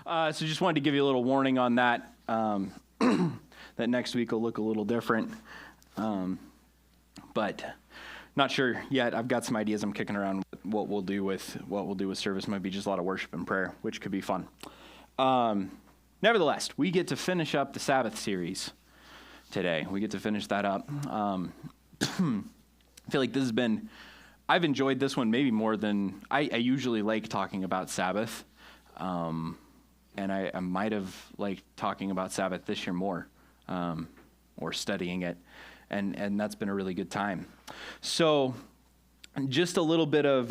So just wanted to give you a little warning on that, that next week will look a little different. But not sure yet. I've got some ideas I'm kicking around what we'll do with service. Might be just a lot of worship and prayer, which could be fun. Nevertheless, we get to finish up the Sabbath series today. We get to finish that up. I feel like this has been, I've enjoyed this one maybe more than, I usually like talking about Sabbath. And I might have liked talking about Sabbath this year more, or studying it. And that's been a really good time. So just a little bit of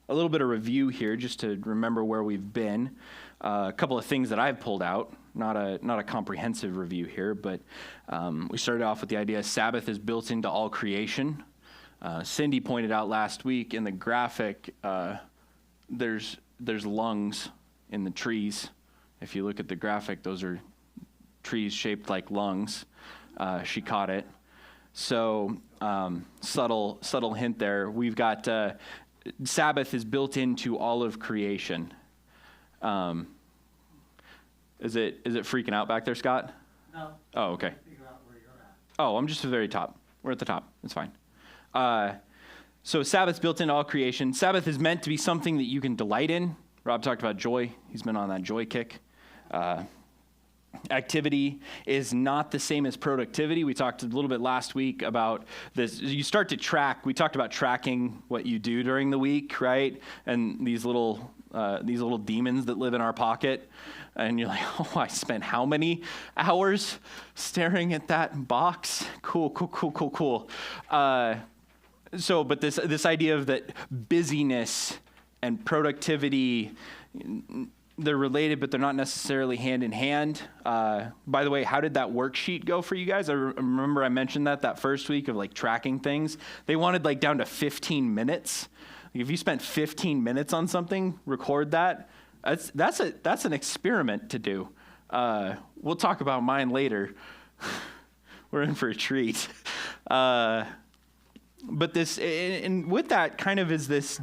review here, just to remember where we've been. A couple of things that I've pulled out, not a comprehensive review here, but we started off with the idea Sabbath is built into all creation. Cindy pointed out last week in the graphic, there's lungs in the trees. If you look at the graphic, those are trees shaped like lungs. She caught it. So subtle hint there. We've got Sabbath is built into all of creation. Is it freaking out back there, Scott? No. Oh, okay. Figure out where you're at. Oh, I'm just at the very top. We're at the top. It's fine. So Sabbath's built into all creation. Sabbath is meant to be something that you can delight in. Rob talked about joy. He's been on that joy kick. Activity is not the same as productivity. We talked a little bit last week about this. You start to track. We talked about tracking what you do during the week, right? And these little demons that live in our pocket. And you're like, oh, I spent how many hours staring at that box? Cool. But this idea of that busyness and productivity, they're related, but they're not necessarily hand in hand. By the way, how did that worksheet go for you guys? I remember I mentioned that first week of like tracking things. They wanted like down to 15 minutes. Like if you spent 15 minutes on something, record that. That's an experiment to do. We'll talk about mine later. We're in for a treat. But this, and with that kind of is this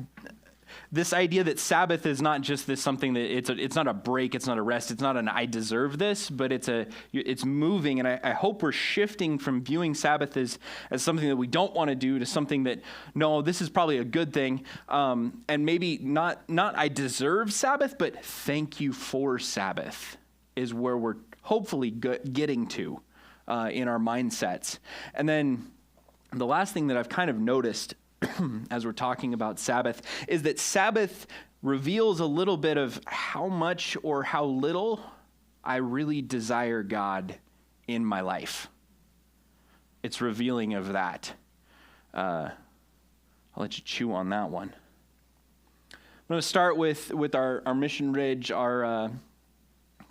idea that Sabbath is not just this something that it's not a break, it's not a rest, it's not an I deserve this, but it's moving. And I hope we're shifting from viewing Sabbath as something that we don't want to do to something that, no, this is probably a good thing. And maybe not I deserve Sabbath, but thank you for Sabbath is where we're hopefully getting to in our mindsets. And then the last thing that I've kind of noticed as we're talking about Sabbath is that Sabbath reveals a little bit of how much or how little I really desire God in my life. It's revealing of that. I'll let you chew on that one. I'm going to start with our Mission Ridge, our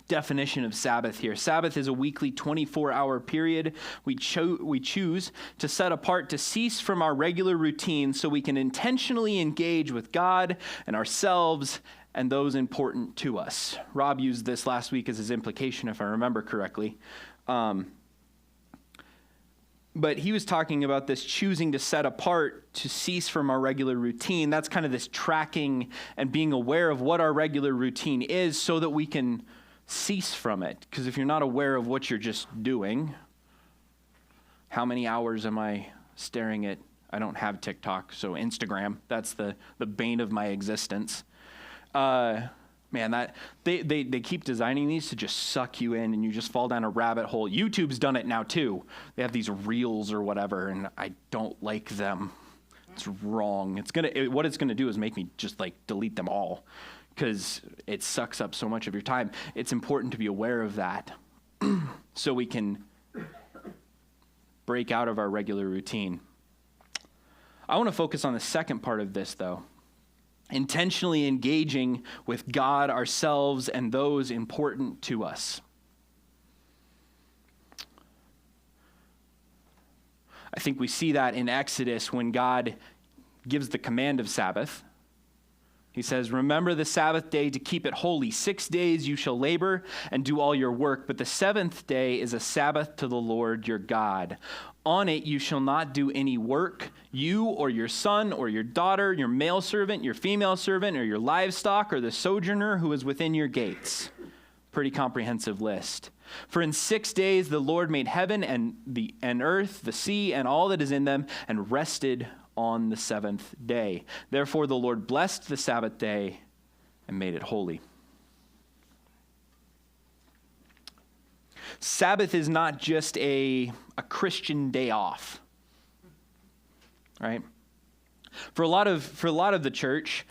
definition of Sabbath here. Sabbath is a weekly 24-hour period we choose to set apart to cease from our regular routine so we can intentionally engage with God and ourselves and those important to us. Rob used this last week as his implication, if I remember correctly. But he was talking about this choosing to set apart to cease from our regular routine. That's kind of this tracking and being aware of what our regular routine is so that we can cease from it. Because if you're not aware of what you're just doing, how many hours am I staring at? I don't have TikTok, so Instagram. That's the bane of my existence. Man, that they keep designing these to just suck you in, and you just fall down a rabbit hole. YouTube's done it now too. They have these reels or whatever, and I don't like them. It's wrong. What it's gonna do is make me just like delete them all, because it sucks up so much of your time. It's important to be aware of that so we can break out of our regular routine. I want to focus on the second part of this, though. Intentionally engaging with God, ourselves, and those important to us. I think we see that in Exodus when God gives the command of Sabbath. He says, remember the Sabbath day to keep it holy. 6 days you shall labor and do all your work, but the seventh day is a Sabbath to the Lord your God. On it you shall not do any work, you or your son or your daughter, your male servant, your female servant, or your livestock, or the sojourner who is within your gates. Pretty comprehensive list. For in 6 days the Lord made heaven and earth, the sea, and all that is in them, and rested on the seventh day. Therefore the Lord blessed the Sabbath day and made it holy. Sabbath is not just a Christian day off, right? For a lot of the church,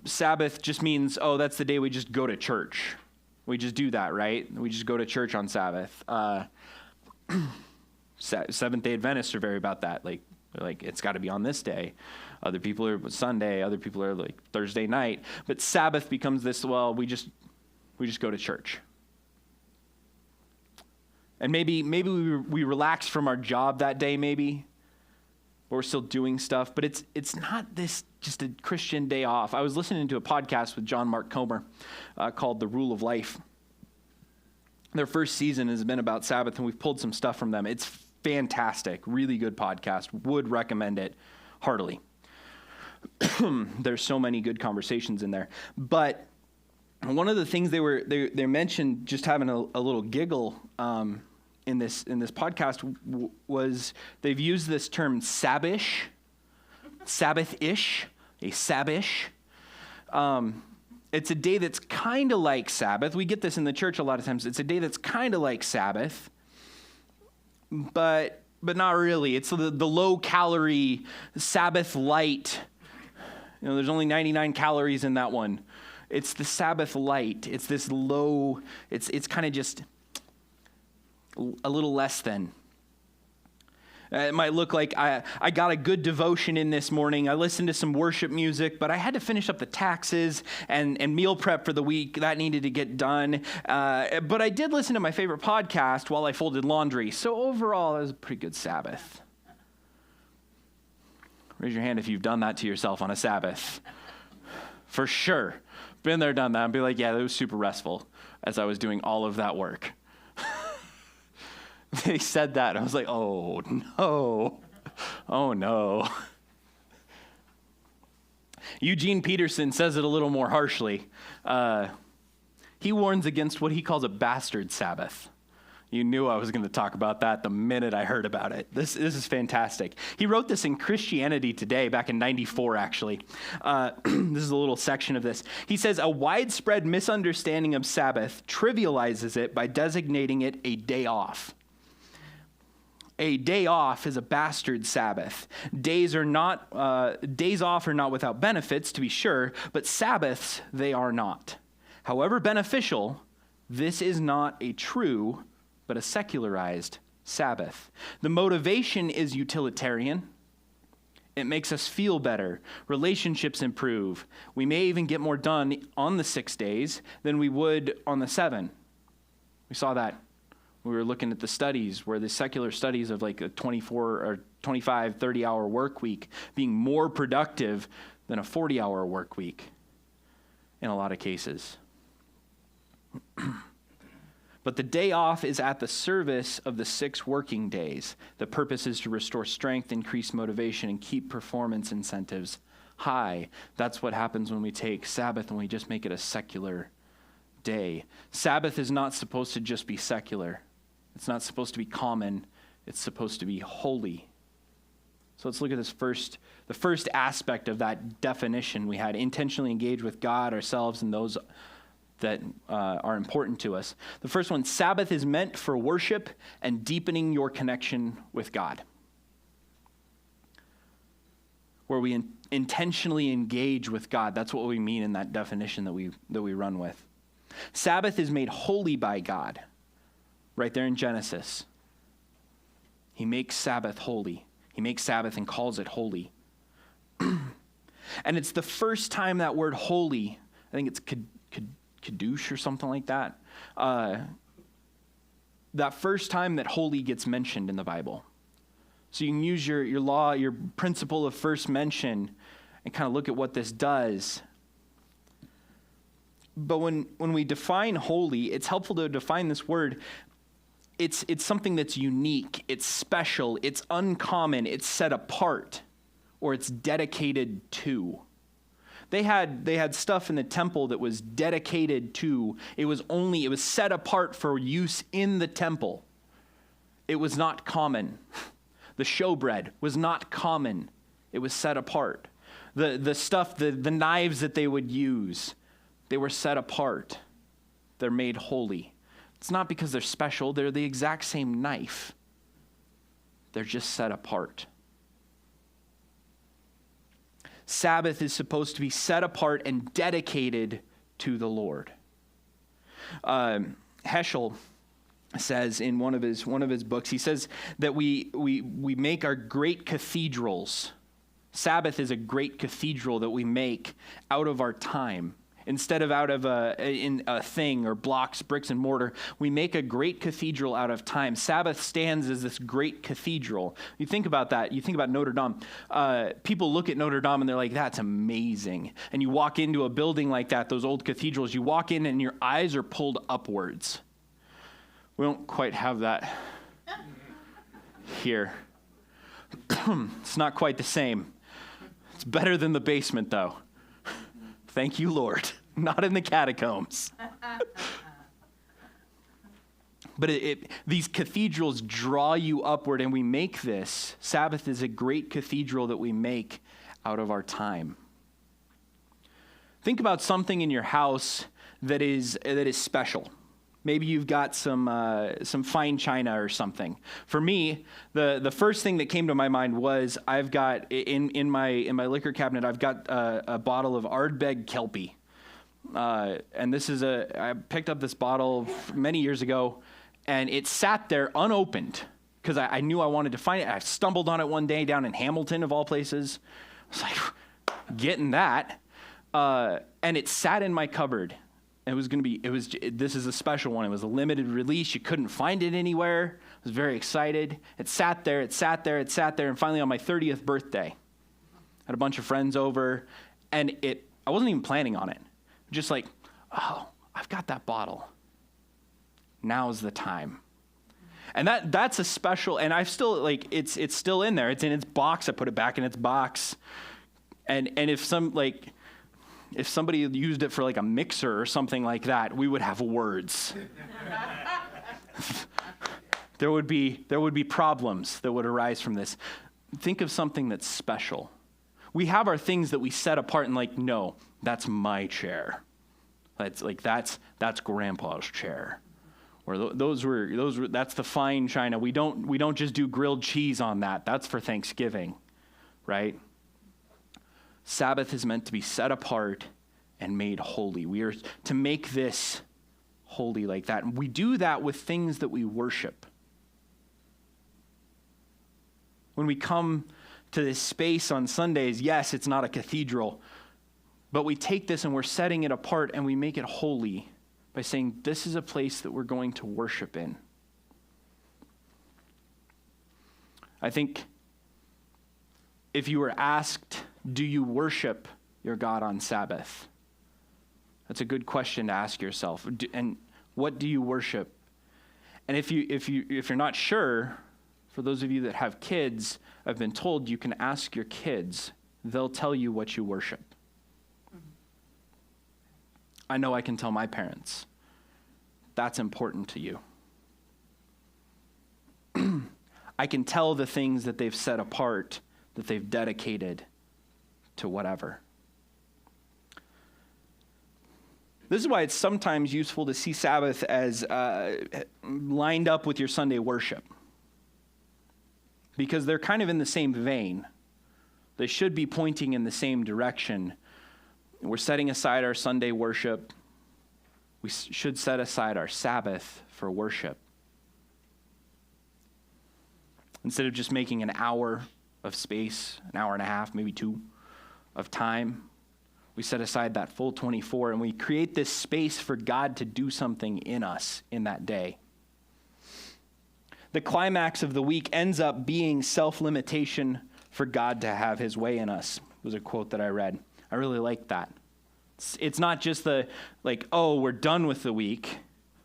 Sabbath just means, oh, that's the day we just go to church. We just do that, right? We just go to church on Sabbath. Seventh-day Adventists are very about that. Like it's got to be on this day. Other people are Sunday. Other people are like Thursday night. But Sabbath becomes this, well, we just go to church. And maybe we relax from our job that day, maybe. But we're still doing stuff. But it's not this just a Christian day off. I was listening to a podcast with John Mark Comer called The Rule of Life. Their first season has been about Sabbath, and we've pulled some stuff from them. It's fantastic, really good podcast. Would recommend it heartily. There's so many good conversations in there. But one of the things they mentioned, just having a little giggle in this podcast, was they've used this term Sabbath-ish, a Sabbath. It's a day that's kind of like Sabbath. We get this in the church a lot of times. It's a day that's kind of like Sabbath, but not really. It's the low-calorie Sabbath light. There's only 99 calories in that one. It's the Sabbath light. It's this low, it's kind of just a little less than. It might look like I got a good devotion in this morning. I listened to some worship music, but I had to finish up the taxes and meal prep for the week. That needed to get done. But I did listen to my favorite podcast while I folded laundry. So overall, it was a pretty good Sabbath. Raise your hand if you've done that to yourself on a Sabbath. For sure. Been there, done that. I'd be like, yeah, that was super restful as I was doing all of that work. They said that, and I was like, oh, no. Oh, no. Eugene Peterson says it a little more harshly. He warns against what he calls a bastard Sabbath. You knew I was going to talk about that the minute I heard about it. This is fantastic. He wrote this in Christianity Today back in 94, actually. This is a little section of this. He says, a widespread misunderstanding of Sabbath trivializes it by designating it a day off. A day off is a bastard Sabbath. Days off are not without benefits, to be sure, but Sabbaths they are not. However beneficial, this is not a true, but a secularized Sabbath. The motivation is utilitarian. It makes us feel better. Relationships improve. We may even get more done on the 6 days than we would on the 7. We saw that. We were looking at the studies where the secular studies of like a 24 or 25, 30-hour work week being more productive than a 40-hour work week in a lot of cases. But the day off is at the service of the 6 working days. The purpose is to restore strength, increase motivation, and keep performance incentives high. That's what happens when we take Sabbath and we just make it a secular day. Sabbath is not supposed to just be secular. It's not supposed to be common. It's supposed to be holy. So let's look at the first aspect of that definition we had: intentionally engage with God, ourselves, and those that are important to us. The first one, Sabbath is meant for worship and deepening your connection with God. Where we intentionally engage with God. That's what we mean in that definition that we run with. Sabbath is made holy by God. Right there in Genesis. He makes Sabbath holy. He makes Sabbath and calls it holy. And it's the first time that word holy, I think it's Kadosh or something like that. That first time that holy gets mentioned in the Bible. So you can use your law, your principle of first mention, and kind of look at what this does. But when we define holy, it's helpful to define this word. It's something that's unique, it's special, it's uncommon, it's set apart, or it's dedicated to. They had stuff in the temple that was dedicated to. It was set apart for use in the temple. It was not common. The showbread was not common. It was set apart. The stuff, the knives that they would use, they were set apart. They're made holy. It's not because they're special. They're the exact same knife. They're just set apart. Sabbath is supposed to be set apart and dedicated to the Lord. Heschel says in one of his books, he says that we make our great cathedrals. Sabbath is a great cathedral that we make out of our time. Instead of out of a thing or blocks, bricks and mortar, we make a great cathedral out of time. Sabbath stands as this great cathedral. You think about that. You think about Notre Dame. People look at Notre Dame and they're like, that's amazing. And you walk into a building like that, those old cathedrals, you walk in and your eyes are pulled upwards. We don't quite have that here. It's not quite the same. It's better than the basement, though. Thank you, Lord. Not in the catacombs. But these cathedrals draw you upward, and we make this. Sabbath is a great cathedral that we make out of our time. Think about something in your house that is special. Maybe you've got some fine china or something. For me, the first thing that came to my mind was I've got in my liquor cabinet, I've got a bottle of Ardbeg Kelpie, and I picked up this bottle many years ago, and it sat there unopened because I knew I wanted to find it. I stumbled on it one day down in Hamilton, of all places. I was like, getting that, and it sat in my cupboard. This is a special one. It was a limited release. You couldn't find it anywhere. I was very excited. It sat there. And finally on my 30th birthday, I had a bunch of friends over, and I wasn't even planning on it. Just like, oh, I've got that bottle. Now's the time. And that's a special, and I've still, it's still in there. It's in its box. I put it back in its box. And if somebody used it for like a mixer or something like that, we would have words. There would be problems that would arise from this. Think of something that's special. We have our things that we set apart and no, that's my chair. That's Grandpa's chair. Or that's the fine china. We don't just do grilled cheese on that. That's for Thanksgiving, right? Sabbath is meant to be set apart and made holy. We are to make this holy like that. And we do that with things that we worship. When we come to this space on Sundays, yes, it's not a cathedral, but we take this and we're setting it apart and we make it holy by saying this is a place that we're going to worship in. I think if you were asked, do you worship your God on Sabbath? That's a good question to ask yourself. And what do you worship? And if you're not sure, for those of you that have kids, I've been told you can ask your kids. They'll tell you what you worship. I know I can tell my parents. That's important to you. I can tell the things that they've set apart, that they've dedicated to whatever. This is why it's sometimes useful to see Sabbath as lined up with your Sunday worship. Because they're kind of in the same vein. They should be pointing in the same direction. We're setting aside our Sunday worship. We should set aside our Sabbath for worship. Instead of just making an hour of space, an hour and a half, maybe 2 of time, we set aside that full 24 and we create this space for God to do something in us in that day. The climax of the week ends up being self-limitation for God to have his way in us. was a quote that I read. I really like that. It's not just the, like, oh, we're done with the week.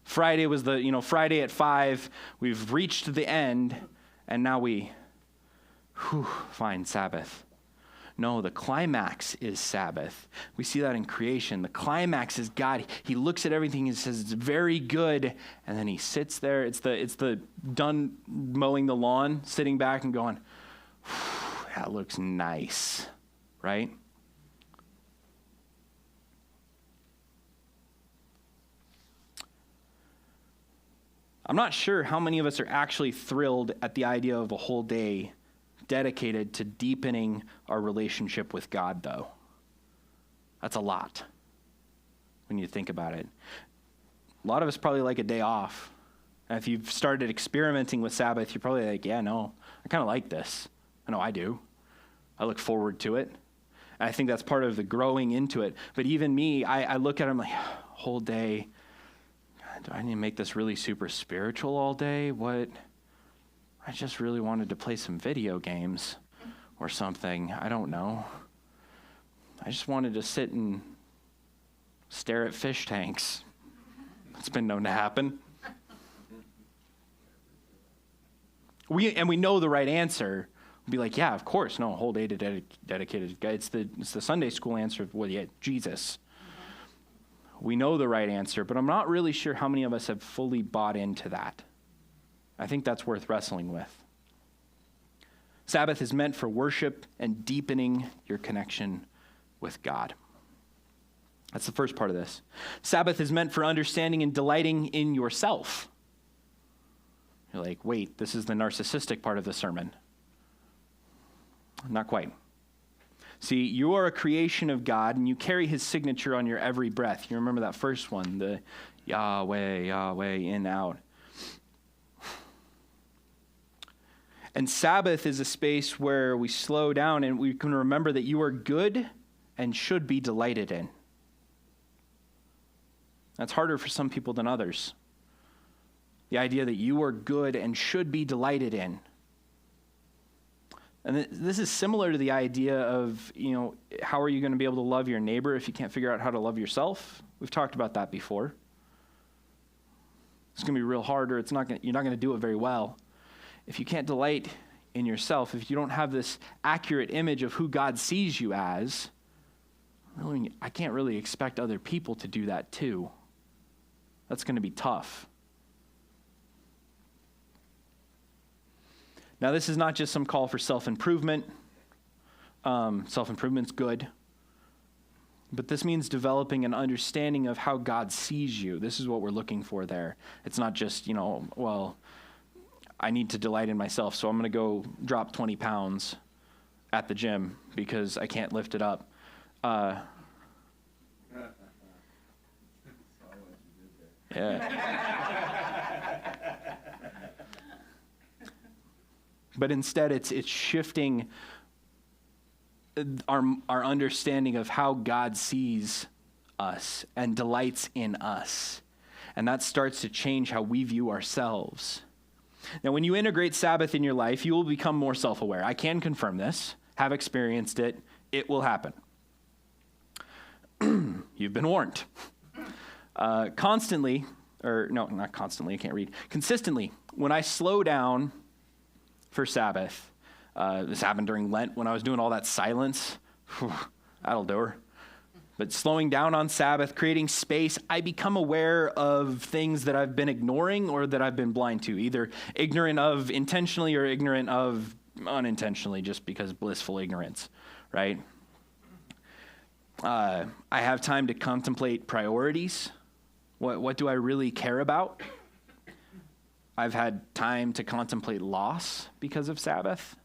Friday was Friday at 5, we've reached the end, and now fine, Sabbath. No, the climax is Sabbath. We see that in creation. The climax is God. He looks at everything and says, it's very good, and then he sits there. It's the done mowing the lawn, sitting back and going, that looks nice, right? I'm not sure how many of us are actually thrilled at the idea of a whole day dedicated to deepening our relationship with God, though. That's a lot when you think about it. A lot of us probably like a day off. And if you've started experimenting with Sabbath, you're probably like, yeah, no, I kind of like this. I know I do. I look forward to it. And I think that's part of the growing into it. But even me, I look at it, I'm like, whole day, do I need to make this really super spiritual all day? What? I just really wanted to play some video games or something. I don't know. I just wanted to sit and stare at fish tanks. It's been known to happen. We know the right answer. We'll be like, yeah, of course. No, a whole day to dedicated. It's the Sunday school answer. Well, yeah, Jesus. We know the right answer, but I'm not really sure how many of us have fully bought into that. I think that's worth wrestling with. Sabbath is meant for worship and deepening your connection with God. That's the first part of this. Sabbath is meant for understanding and delighting in yourself. You're like, wait, this is the narcissistic part of the sermon. Not quite. See, you are a creation of God, and you carry his signature on your every breath. You remember that first one, the Yahweh, Yahweh, in, out. And Sabbath is a space where we slow down and we can remember that you are good and should be delighted in. That's harder for some people than others. The idea that you are good and should be delighted in. And this is similar to the idea of, how are you going to be able to love your neighbor if you can't figure out how to love yourself? We've talked about that before. It's going to be real hard, or you're not going to do it very well. If you can't delight in yourself, if you don't have this accurate image of who God sees you as, I can't really expect other people to do that too. That's going to be tough. Now, this is not just some call for self-improvement. Self-improvement's good. But this means developing an understanding of how God sees you. This is what we're looking for there. It's not just, I need to delight in myself, so I'm going to go drop 20 pounds at the gym because I can't lift it up. Yeah. But instead, it's shifting our understanding of how God sees us and delights in us. And that starts to change how we view ourselves. Now, when you integrate Sabbath in your life, you will become more self-aware. I can confirm this, have experienced it. It will happen. You've been warned. Consistently, when I slow down for Sabbath, this happened during Lent when I was doing all that silence. That'll do her. But slowing down on Sabbath, creating space, I become aware of things that I've been ignoring or that I've been blind to, either ignorant of intentionally or ignorant of unintentionally, just because blissful ignorance, right? I have time to contemplate priorities. What do I really care about? I've had time to contemplate loss because of Sabbath.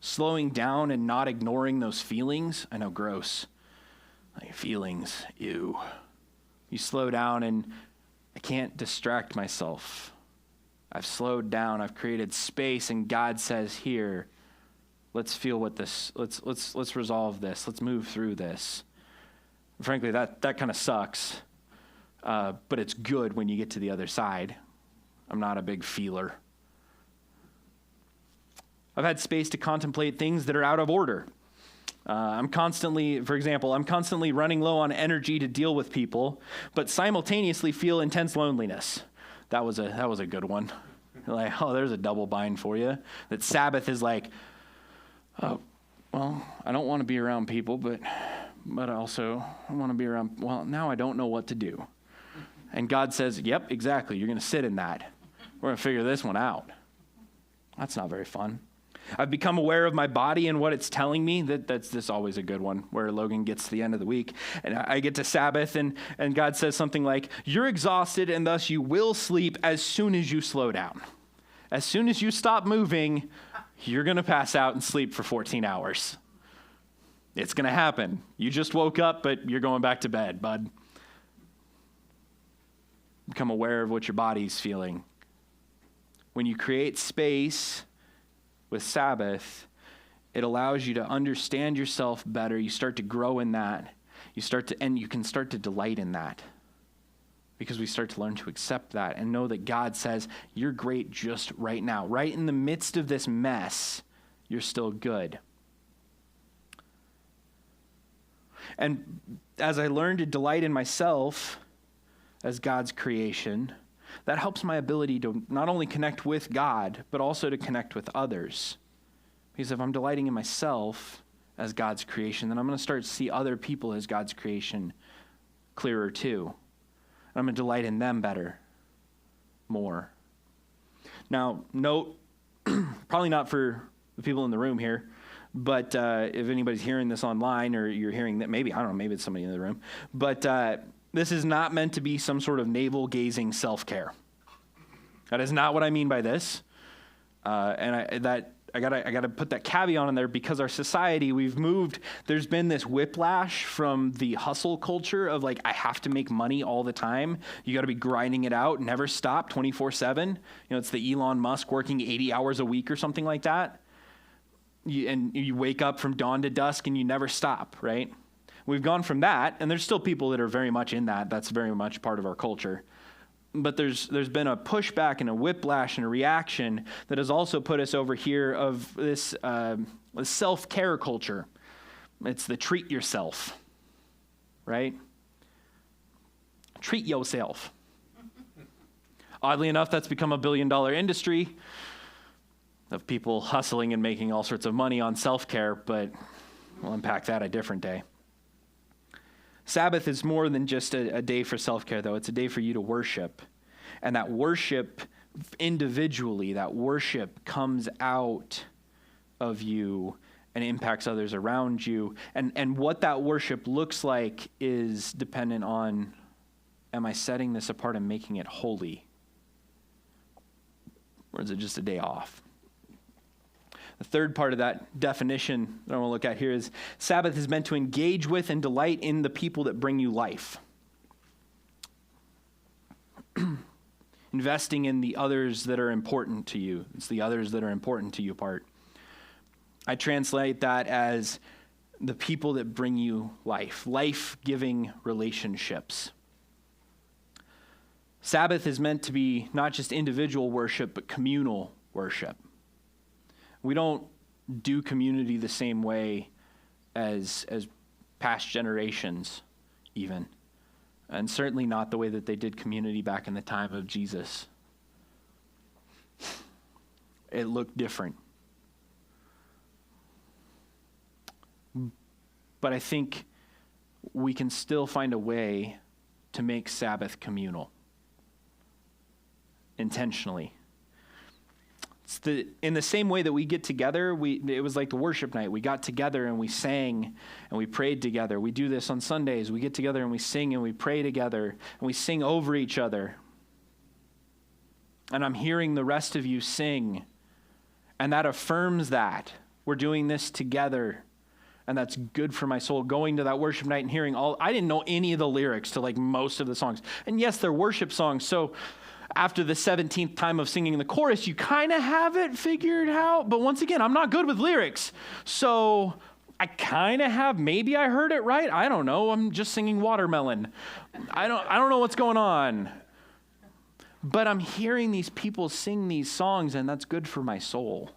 Slowing down and not ignoring those feelings. I know, gross. Like feelings, ew. You slow down and I can't distract myself. I've slowed down. I've created space, and God says, here, let's feel what this, let's resolve this. Let's move through this. Frankly, that kind of sucks. But it's good when you get to the other side. I'm not a big feeler. I've had space to contemplate things that are out of order. I'm constantly running low on energy to deal with people, but simultaneously feel intense loneliness. That was a good one. Like, oh, there's a double bind for you. That Sabbath is like, oh, well, I don't want to be around people, but also I want to be around, well, now I don't know what to do. And God says, yep, exactly. You're going to sit in that. We're going to figure this one out. That's not very fun. I've become aware of my body and what it's telling me. That's always a good one, where Logan gets to the end of the week. And I get to Sabbath, and God says something like, you're exhausted, and thus you will sleep as soon as you slow down. As soon as you stop moving, you're going to pass out and sleep for 14 hours. It's going to happen. You just woke up, but you're going back to bed, bud. Become aware of what your body's feeling. When you create space with Sabbath, it allows you to understand yourself better. You start to grow in that. And you can start to delight in that, because we start to learn to accept that and know that God says, you're great just right now. Right in the midst of this mess, you're still good. And as I learn to delight in myself as God's creation, that helps my ability to not only connect with God, but also to connect with others. Because if I'm delighting in myself as God's creation, then I'm going to start to see other people as God's creation clearer too. I'm going to delight in them better, more. Now, note, probably not for the people in the room here, but if anybody's hearing this online, or you're hearing that, maybe it's somebody in the room, but this is not meant to be some sort of navel-gazing self-care. That is not what I mean by this. And I gotta put that caveat on there, because our society, there's been this whiplash from the hustle culture of like, I have to make money all the time. You got to be grinding it out, never stop, 24/7. It's the Elon Musk working 80 hours a week or something like that. And you wake up from dawn to dusk and you never stop, right? We've gone from that, and there's still people that are very much in that. That's very much part of our culture. But there's been a pushback and a whiplash and a reaction that has also put us over here of this self-care culture. It's the treat yourself, right? Treat yourself. Oddly enough, that's become a billion-dollar industry of people hustling and making all sorts of money on self-care, but we'll unpack that a different day. Sabbath is more than just a day for self-care, though. It's a day for you to worship. And that worship individually, that worship comes out of you and impacts others around you. And what that worship looks like is dependent on, am I setting this apart and making it holy? Or is it just a day off? The third part of that definition that I want to look at here is Sabbath is meant to engage with and delight in the people that bring you life. Investing in the others that are important to you. It's the others that are important to you part. I translate that as the people that bring you life, life-giving relationships. Sabbath is meant to be not just individual worship, but communal worship. We don't do community the same way as past generations, even. And certainly not the way that they did community back in the time of Jesus. It looked different. But I think we can still find a way to make Sabbath communal, intentionally. In the same way that we get together, it was like the worship night. We got together and we sang and we prayed together. We do this on Sundays. We get together and we sing and we pray together and we sing over each other. And I'm hearing the rest of you sing, and that affirms that we're doing this together, and that's good for my soul. Going to that worship night and hearing I didn't know any of the lyrics to like most of the songs. And yes, they're worship songs, so after the 17th time of singing the chorus, you kind of have it figured out. But once again, I'm not good with lyrics. So I kind of have, maybe I heard it right. I don't know. I'm just singing Watermelon. I don't know what's going on. But I'm hearing these people sing these songs, and that's good for my soul.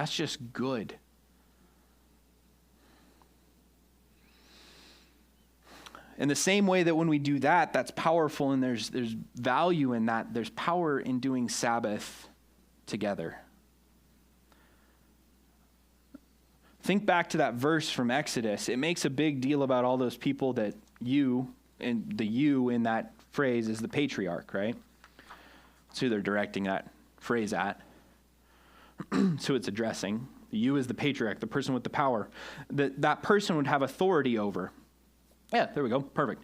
That's just good. In the same way that when we do that, that's powerful and there's value in that. There's power in doing Sabbath together. Think back to that verse from Exodus. It makes a big deal about all those people that you, and the you in that phrase is the patriarch, right? That's who they're directing that phrase at. So it's addressing. The you is the patriarch, the person with the power. That person would have authority over. Yeah, there we go. Perfect.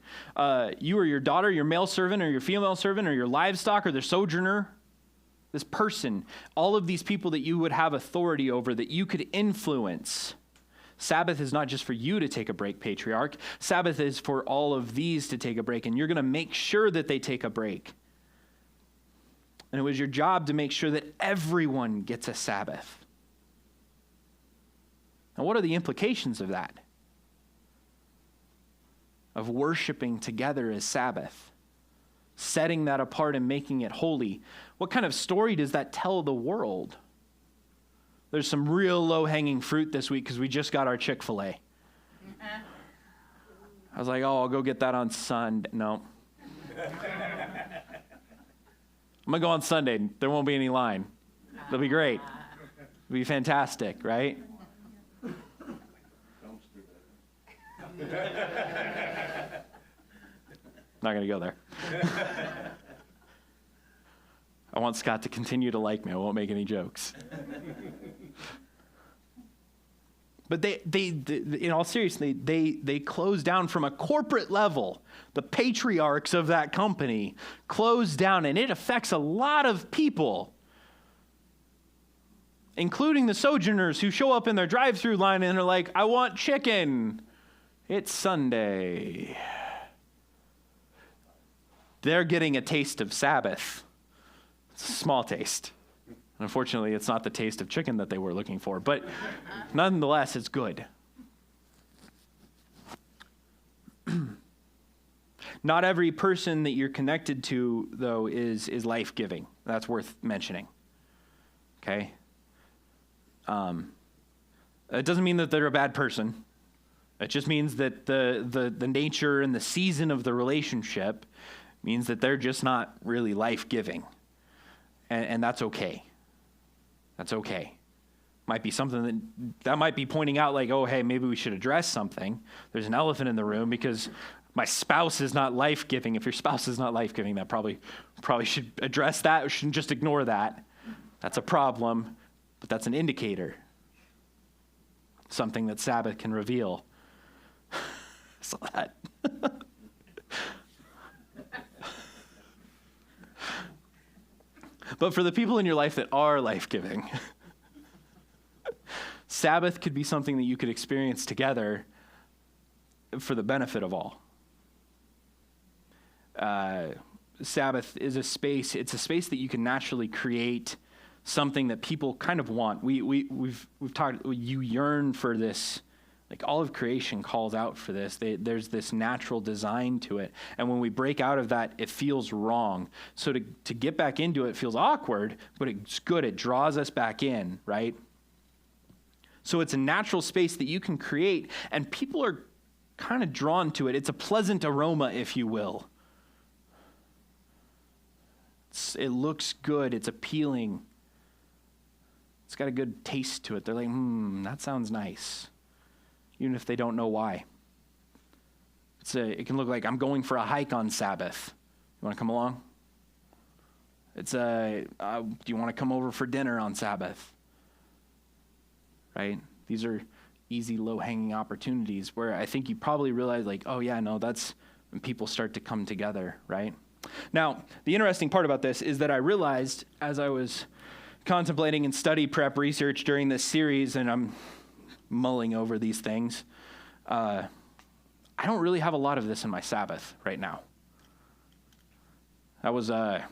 You or your daughter, your male servant or your female servant or your livestock or the sojourner, this person, all of these people that you would have authority over, that you could influence. Sabbath is not just for you to take a break, patriarch. Sabbath is for all of these to take a break, and you're going to make sure that they take a break. And it was your job to make sure that everyone gets a Sabbath. Now, what are the implications of that? Of worshiping together as Sabbath, setting that apart and making it holy. What kind of story does that tell the world? There's some real low-hanging fruit this week because we just got our Chick-fil-A. I was like, oh, I'll go get that on Sunday. No. I'm going to go on Sunday. There won't be any line. It'll be great. It'll be fantastic, right? Not going to go there. I want Scott to continue to like me. I won't make any jokes. But they in all seriousness, they closed down from a corporate level. The patriarchs of that company closed down, and it affects a lot of people, including the sojourners who show up in their drive-through line and are like, I want chicken. It's Sunday. They're getting a taste of Sabbath. It's a small taste. Unfortunately, it's not the taste of chicken that they were looking for, but nonetheless, it's good. Not every person that you're connected to, though, is life-giving. That's worth mentioning. Okay? It doesn't mean that they're a bad person. It just means that the nature and the season of the relationship means that they're just not really life-giving. And that's okay. That's okay. Might be something that might be pointing out like, oh, hey, maybe we should address something. There's an elephant in the room because my spouse is not life-giving. If your spouse is not life-giving, that probably should address that. We shouldn't just ignore that. That's a problem, but that's an indicator. Something that Sabbath can reveal. Saw that. But for the people in your life that are life-giving, Sabbath could be something that you could experience together for the benefit of all. Sabbath is a space, it's a space that you can naturally create something that people kind of want. We've talked, you yearn for this. Like all of creation calls out for this. There's this natural design to it. And when we break out of that, it feels wrong. So to get back into it feels awkward, but it's good. It draws us back in, right? So it's a natural space that you can create, and people are kind of drawn to it. It's a pleasant aroma, if you will. It looks good. It's appealing. It's got a good taste to it. They're like, that sounds nice. Even if they don't know why. It can look like I'm going for a hike on Sabbath. You want to come along? Do you want to come over for dinner on Sabbath? Right? These are easy, low-hanging opportunities where I think you probably realize like, oh yeah, no, that's when people start to come together, right? Now, the interesting part about this is that I realized as I was contemplating and study prep research during this series, and I'm mulling over these things, I don't really have a lot of this in my Sabbath right now. I was like,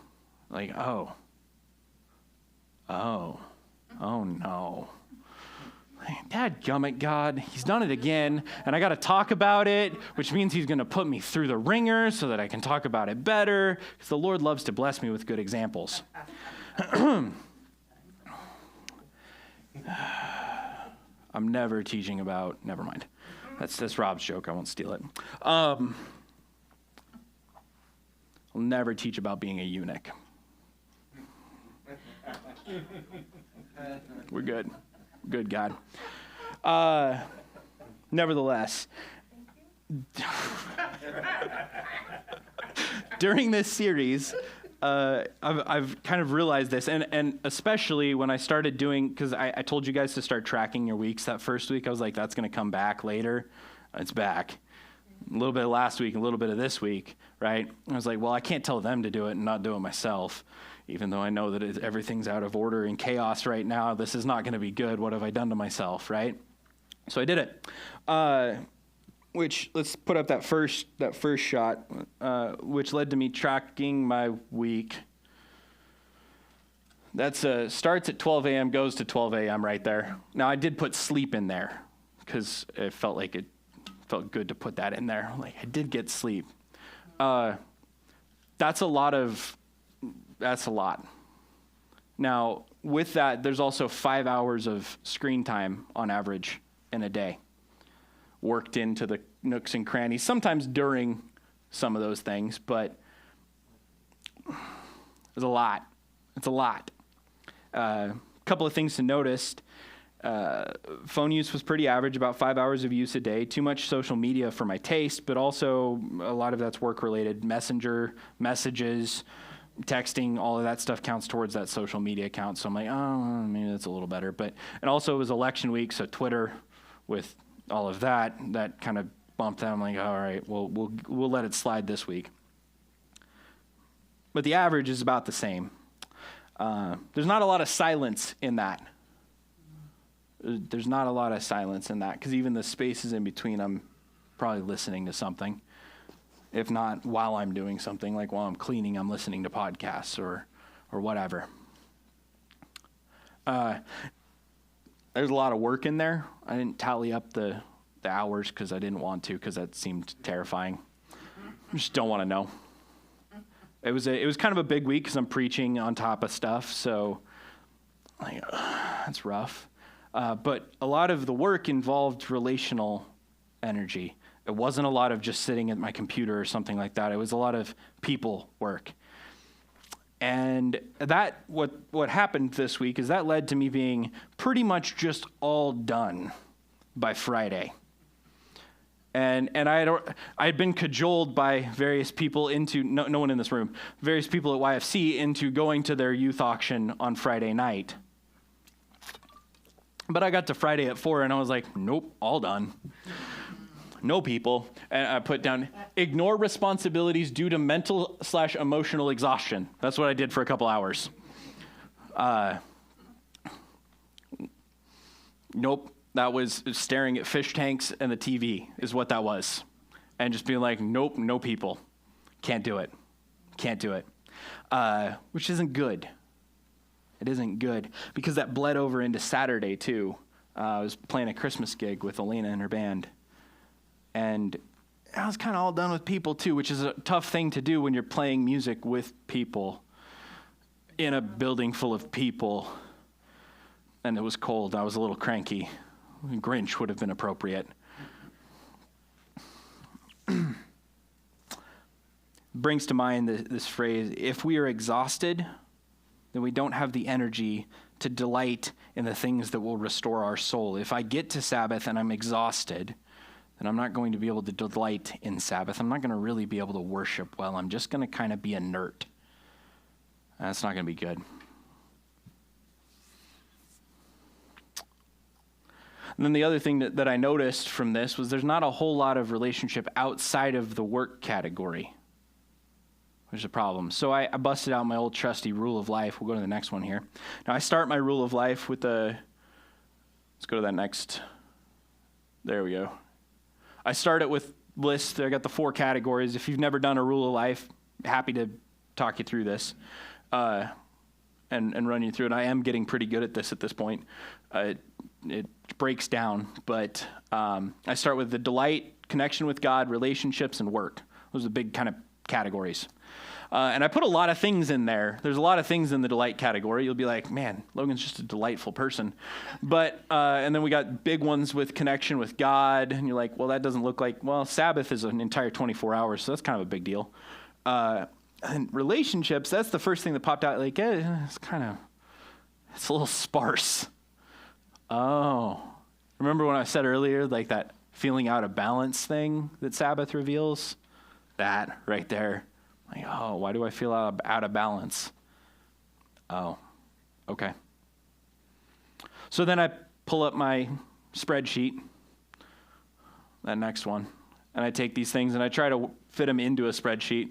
oh no. Dadgummit, God, he's done it again, and I got to talk about it, which means he's going to put me through the ringer so that I can talk about it better, because the Lord loves to bless me with good examples. I'm never teaching about, never mind. That's Rob's joke. I won't steal it. I'll never teach about being a eunuch. We're good. Good, God. Nevertheless, during this series, I've kind of realized this, and especially when I started doing, because I told you guys to start tracking your weeks that first week. I was like, that's going to come back later. It's back. A little bit of last week, a little bit of this week, right? I was like, well, I can't tell them to do it and not do it myself, even though I know that everything's out of order and chaos right now. This is not going to be good. What have I done to myself, right? So I did it. Which, let's put up that first shot, which led to me tracking my week. That's starts at 12 a.m., goes to 12 a.m. right there. Now, I did put sleep in there because it felt like it felt good to put that in there. Like, I did get sleep. That's a lot. Now, with that, there's also 5 hours of screen time on average in a day, worked into the nooks and crannies, sometimes during some of those things, but it's a lot. It's a lot. A couple of things to notice. Phone use was pretty average, about 5 hours of use a day. Too much social media for my taste, but also a lot of that's work-related. Messenger, messages, texting, all of that stuff counts towards that social media account. So I'm like, oh, maybe that's a little better. And also it was election week, so Twitter with all of that kind of bumped that. I'm like, all right, we'll let it slide this week. But the average is about the same. There's not a lot of silence in that. There's not a lot of silence in that, because even the spaces in between, I'm probably listening to something. If not while I'm doing something, like while I'm cleaning, I'm listening to podcasts or whatever. There's a lot of work in there. I didn't tally up the hours because I didn't want to, because that seemed terrifying. I just don't want to know. It was kind of a big week because I'm preaching on top of stuff, so like, that's rough. But a lot of the work involved relational energy. It wasn't a lot of just sitting at my computer or something like that. It was a lot of people work. And that what happened this week is that led to me being pretty much just all done by Friday. And I had been cajoled by various people into, no one in this room, various people at YFC into going to their youth auction on Friday night. But I got to Friday at 4 and I was like, nope, all done. No people. And I put down, ignore responsibilities due to mental/emotional exhaustion. That's what I did for a couple hours. Nope. That was staring at fish tanks and the TV is what that was. And just being like, nope, no people. Can't do it. Can't do it. Which isn't good. It isn't good, because that bled over into Saturday too. I was playing a Christmas gig with Elena and her band. And I was kind of all done with people too, which is a tough thing to do when you're playing music with people in a building full of people. And it was cold. I was a little cranky. Grinch would have been appropriate. Brings to mind this phrase, if we are exhausted, then we don't have the energy to delight in the things that will restore our soul. If I get to Sabbath and I'm exhausted, then I'm not going to be able to delight in Sabbath. I'm not going to really be able to worship well. I'm just going to kind of be inert. That's not going to be good. And then the other thing that I noticed from this was there's not a whole lot of relationship outside of the work category, which is a problem. So I busted out my old trusty rule of life. We'll go to the next one here. Now, I start my rule of life with let's go to that next. There we go. I start it with lists. I got the 4 categories. If you've never done a rule of life, happy to talk you through this and run you through it. I am getting pretty good at this point. It breaks down, but I start with the delight, connection with God, relationships, and work. Those are the big kind of categories. And I put a lot of things in there. There's a lot of things in the delight category. You'll be like, man, Logan's just a delightful person. But, and then we got big ones with connection with God. And you're like, well, that doesn't look like, well, Sabbath is an entire 24 hours. So that's kind of a big deal. And relationships, that's the first thing that popped out. Like, it's a little sparse. Oh, remember when I said earlier, like that feeling out of balance thing that Sabbath reveals? That right there. Like, oh, why do I feel out of balance? Oh, okay. So then I pull up my spreadsheet, that next one, and I take these things and I try to fit them into a spreadsheet.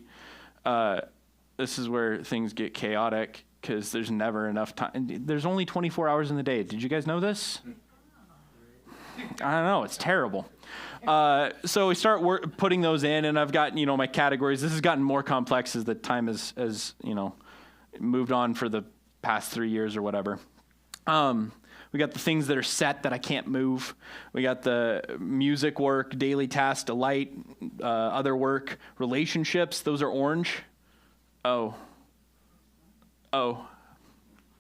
This is where things get chaotic because there's never enough time. There's only 24 hours in the day. Did you guys know this? I don't know. It's terrible. So we start putting those in, and I've got, my categories. This has gotten more complex as the time has moved on for the past 3 years or whatever. We got the things that are set that I can't move. We got the music work, daily task, delight, other work, relationships. Those are orange. Oh.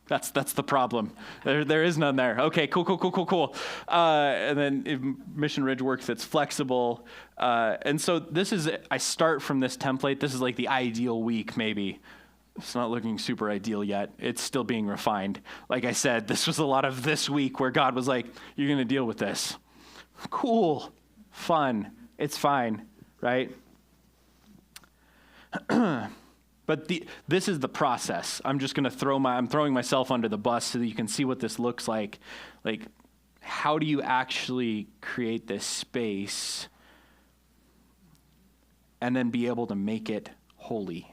That's the problem. There is none there. Okay, cool. And then Mission Ridge work that's flexible. And so I start from this template. This is like the ideal week, maybe. It's not looking super ideal yet. It's still being refined. Like I said, this was a lot of this week where God was like, you're going to deal with this. Cool. Fun. It's fine, right? But this is the process. I'm just going to I'm throwing myself under the bus so that you can see what this looks like. Like, how do you actually create this space and then be able to make it holy?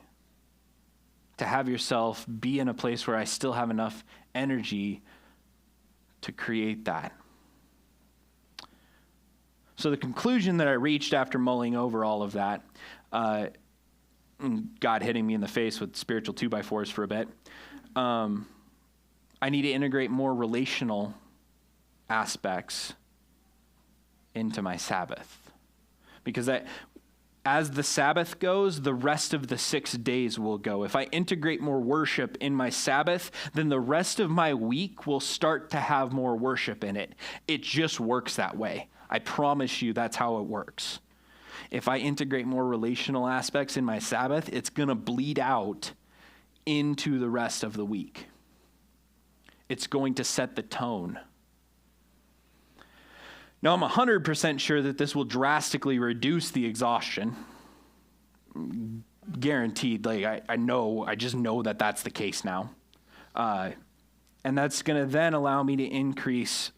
To have yourself be in a place where I still have enough energy to create that. So the conclusion that I reached after mulling over all of that, God hitting me in the face with spiritual 2x4s for a bit. I need to integrate more relational aspects into my Sabbath. Because as the Sabbath goes, the rest of the 6 days will go. If I integrate more worship in my Sabbath, then the rest of my week will start to have more worship in it. It just works that way. I promise you that's how it works. If I integrate more relational aspects in my Sabbath, it's going to bleed out into the rest of the week. It's going to set the tone. Now, I'm 100% sure that this will drastically reduce the exhaustion. Guaranteed. Like, I just know that that's the case now. And that's going to then allow me to increase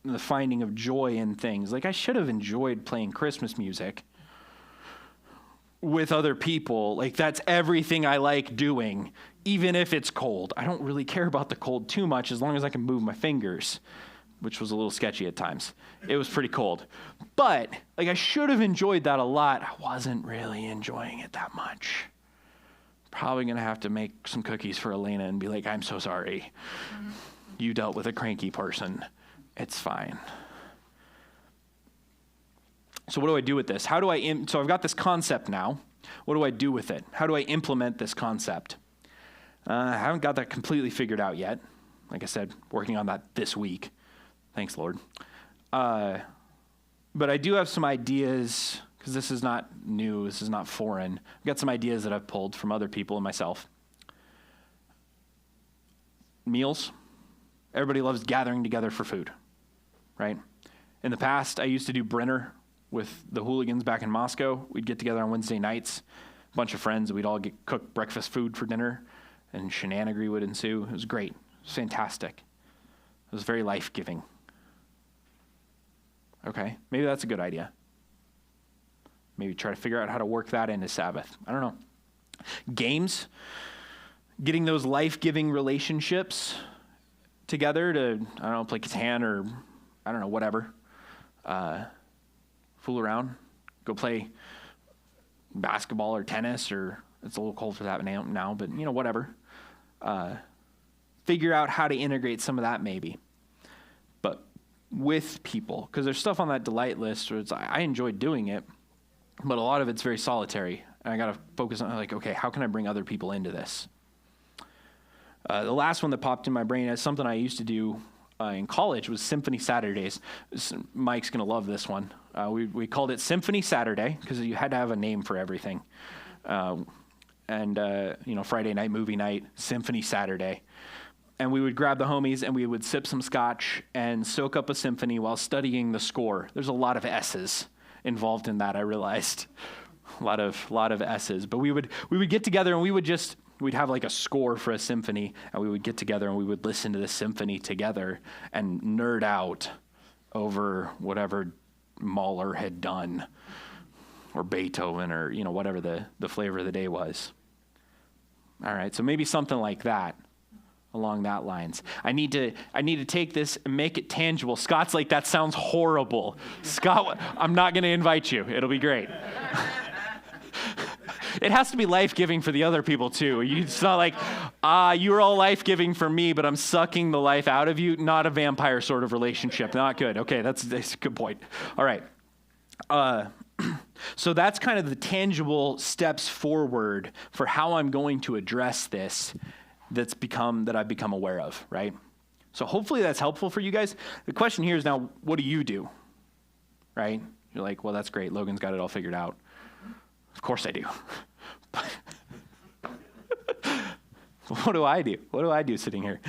the finding of joy in things. Like, I should have enjoyed playing Christmas music with other people. Like, that's everything I like doing, even if it's cold. I don't really care about the cold too much as long as I can move my fingers, which was a little sketchy at times. It was pretty cold. But, like, I should have enjoyed that a lot. I wasn't really enjoying it that much. Probably going to have to make some cookies for Elena and be like, I'm so sorry. You dealt with a cranky person. It's fine. So what do I do with this? So I've got this concept now. What do I do with it? How do I implement this concept? I haven't got that completely figured out yet. Like I said, working on that this week. Thanks, Lord. But I do have some ideas, because this is not new, this is not foreign. I've got some ideas that I've pulled from other people and myself. Meals. Everybody loves gathering together for food, right? In the past, I used to do Brenner with the hooligans back in Moscow. We'd get together on Wednesday nights, a bunch of friends. We'd all cook breakfast food for dinner, and shenanigery would ensue. It was great. It was fantastic. It was very life-giving. Okay, maybe that's a good idea. Maybe try to figure out how to work that into Sabbath. I don't know. Games, getting those life-giving relationships together to, I don't know, play Catan or, I don't know, whatever. Fool around. Go play basketball or tennis, or it's a little cold for that now, but, whatever. Figure out how to integrate some of that maybe. But with people, because there's stuff on that delight list where I enjoy doing it, but a lot of it's very solitary. And I got to focus on, like, okay, how can I bring other people into this? The last one that popped in my brain is something I used to do in college was Symphony Saturdays. Mike's going to love this one. We called it Symphony Saturday because you had to have a name for everything. Friday night, movie night, Symphony Saturday. And we would grab the homies and we would sip some scotch and soak up a symphony while studying the score. There's a lot of S's involved in that, I realized. A lot of S's. But we would get together and we'd have like a score for a symphony, and we would get together and we would listen to the symphony together and nerd out over whatever Mahler had done, or Beethoven, or whatever the flavor of the day was. All right, so maybe something like that, along that lines. I need to take this and make it tangible. Scott's like, that sounds horrible. Scott, I'm not going to invite you. It'll be great. It has to be life-giving for the other people, too. It's not like, you're all life-giving for me, but I'm sucking the life out of you. Not a vampire sort of relationship. Not good. Okay, that's a good point. All right. So that's kind of the tangible steps forward for how I'm going to address this that I've become aware of, right? So hopefully that's helpful for you guys. The question here is now, what do you do, right? You're like, well, that's great. Logan's got it all figured out. Of course I do. What do I do? What do I do sitting here?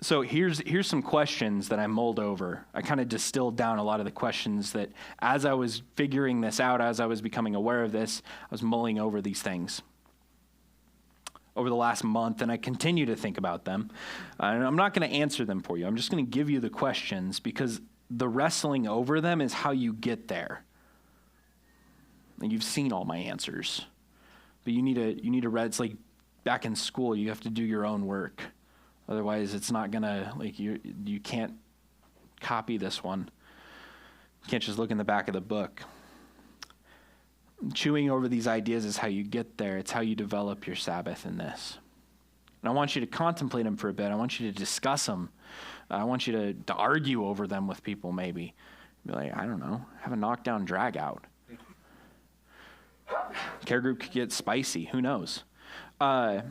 So here's some questions that I mulled over. I kind of distilled down a lot of the questions that as I was figuring this out, as I was becoming aware of this, I was mulling over these things over the last month, and I continue to think about them. And I'm not going to answer them for you. I'm just going to give you the questions because the wrestling over them is how you get there. And you've seen all my answers, but you need to read. It's like back in school, you have to do your own work. Otherwise, it's not gonna, like, you can't copy this one. You can't just look in the back of the book. Chewing over these ideas is how you get there. It's how you develop your Sabbath in this. And I want you to contemplate them for a bit. I want you to discuss them. I want you to argue over them with people, maybe. Be like, I don't know, have a knockdown drag out. Care group could get spicy. Who knows? But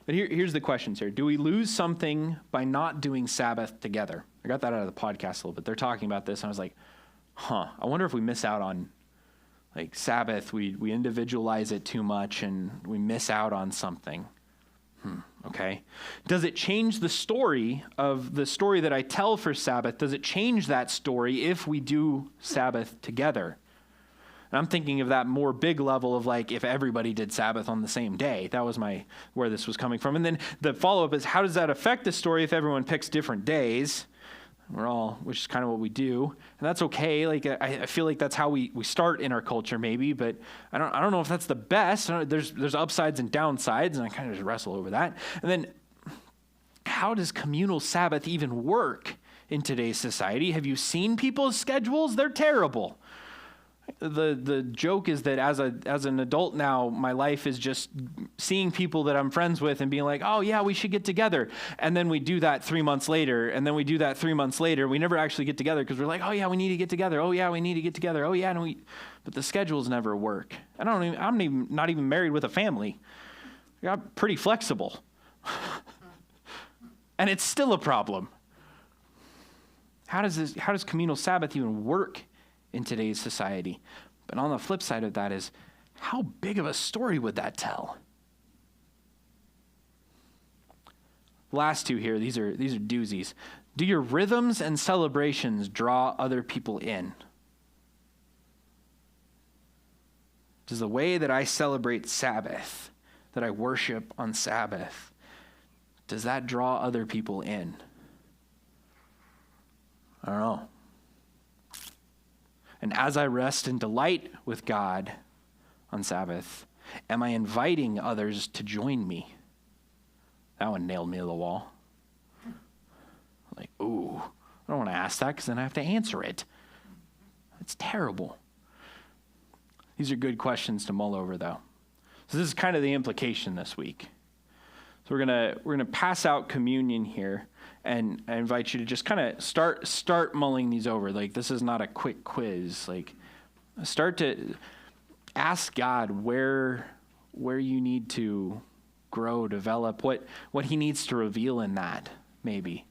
here's the questions here. Do we lose something by not doing Sabbath together? I got that out of the podcast a little bit. They're talking about this, and I was like, I wonder if we miss out on, like, Sabbath. We individualize it too much, and we miss out on something. Okay. Does it change the story that I tell for Sabbath? Does it change that story if we do Sabbath together? And I'm thinking of that more big level of, like, if everybody did Sabbath on the same day. That was where this was coming from. And then the follow-up is, how does that affect the story if everyone picks different days? Which is kind of what we do. And that's okay. Like, I feel like that's how we start in our culture maybe, but I don't know if that's the best. There's upsides and downsides, and I kind of just wrestle over that. And then how does communal Sabbath even work in today's society? Have you seen people's schedules? They're terrible. The joke is that as an adult now, my life is just seeing people that I'm friends with and being like, oh yeah, we should get together. And then we do that 3 months later, and then we do that 3 months later. We never actually get together because we're like, oh yeah, we need to get together. Oh yeah, we need to get together. Oh yeah, but the schedules never work. I'm not even married with a family. I'm pretty flexible. And it's still a problem. How does communal Sabbath even work in today's society? But on the flip side of that is, how big of a story would that tell? Last two here, these are doozies. Do your rhythms and celebrations draw other people in? Does the way that I celebrate Sabbath, that I worship on Sabbath, does that draw other people in? I don't know. And as I rest and delight with God on Sabbath, am I inviting others to join me? That one nailed me to the wall. Like, ooh, I don't want to ask that because then I have to answer it. It's terrible. These are good questions to mull over, though. So this is kind of the implication this week. So we're gonna pass out communion here, and I invite you to just kind of start mulling these over. Like, this is not a quick quiz. Like, ask God where you need to grow, develop, what he needs to reveal in that, maybe.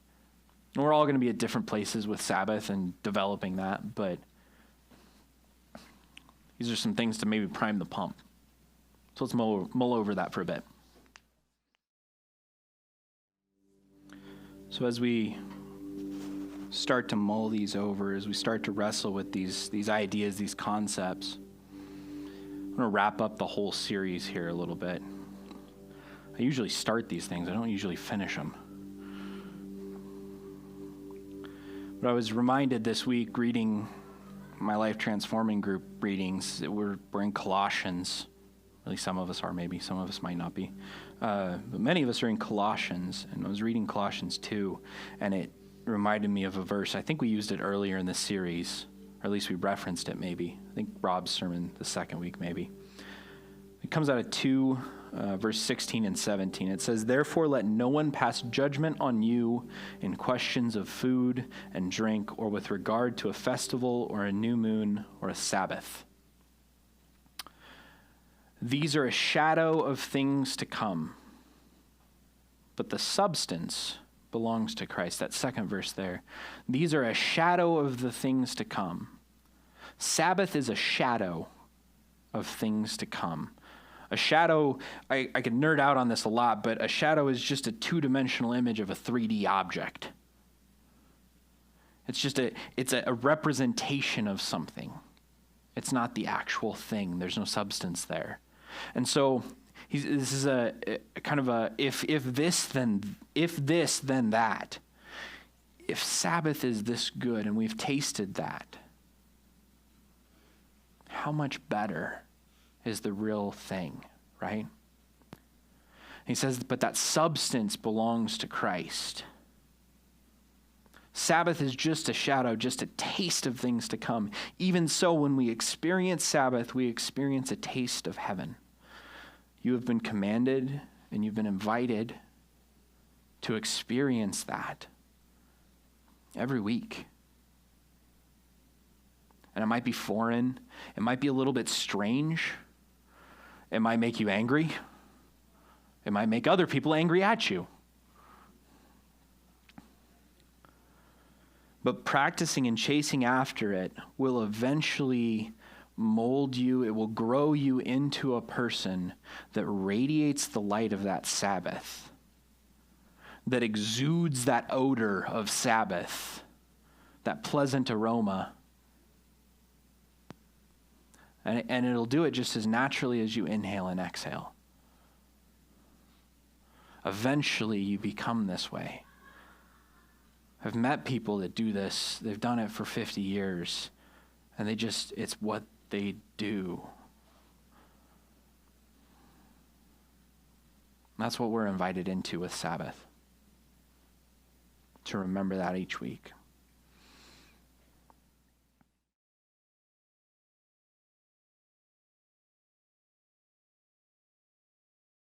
And we're all going to be at different places with Sabbath and developing that, but these are some things to maybe prime the pump. So let's mull over that for a bit. So as we start to mull these over, as we start to wrestle with these ideas, these concepts, I'm going to wrap up the whole series here a little bit. I usually start these things. I don't usually finish them. But I was reminded this week reading my Life Transforming Group readings that we're in Colossians. At least some of us are, maybe. Some of us might not be. But many of us are in Colossians, and I was reading Colossians 2, and it reminded me of a verse. I think we used it earlier in the series, or at least we referenced it maybe. I think Rob's sermon the second week maybe. It comes out of 2, verse 16 and 17. It says, "Therefore let no one pass judgment on you in questions of food and drink, or with regard to a festival or a new moon or a Sabbath. These are a shadow of things to come, but the substance belongs to Christ." That second verse there. These are a shadow of the things to come. Sabbath is a shadow of things to come. A shadow, I could nerd out on this a lot, but a shadow is just a two-dimensional image of a 3D object. It's a representation of something. It's not the actual thing. There's no substance there. And so this is a kind of a if this then that. If Sabbath is this good and we've tasted that, how much better is the real thing, right? He says, but that substance belongs to Christ. Sabbath is just a shadow, just a taste of things to come. Even so, when we experience Sabbath, we experience a taste of heaven. You have been commanded and you've been invited to experience that every week. And it might be foreign. It might be a little bit strange. It might make you angry. It might make other people angry at you. But practicing and chasing after it will eventually mold you. It will grow you into a person that radiates the light of that Sabbath, that exudes that odor of Sabbath, that pleasant aroma. And it'll do it just as naturally as you inhale and exhale. Eventually, you become this way. I've met people that do this. They've done it for 50 years, and it's what they do. That's what we're invited into with Sabbath, to remember that each week.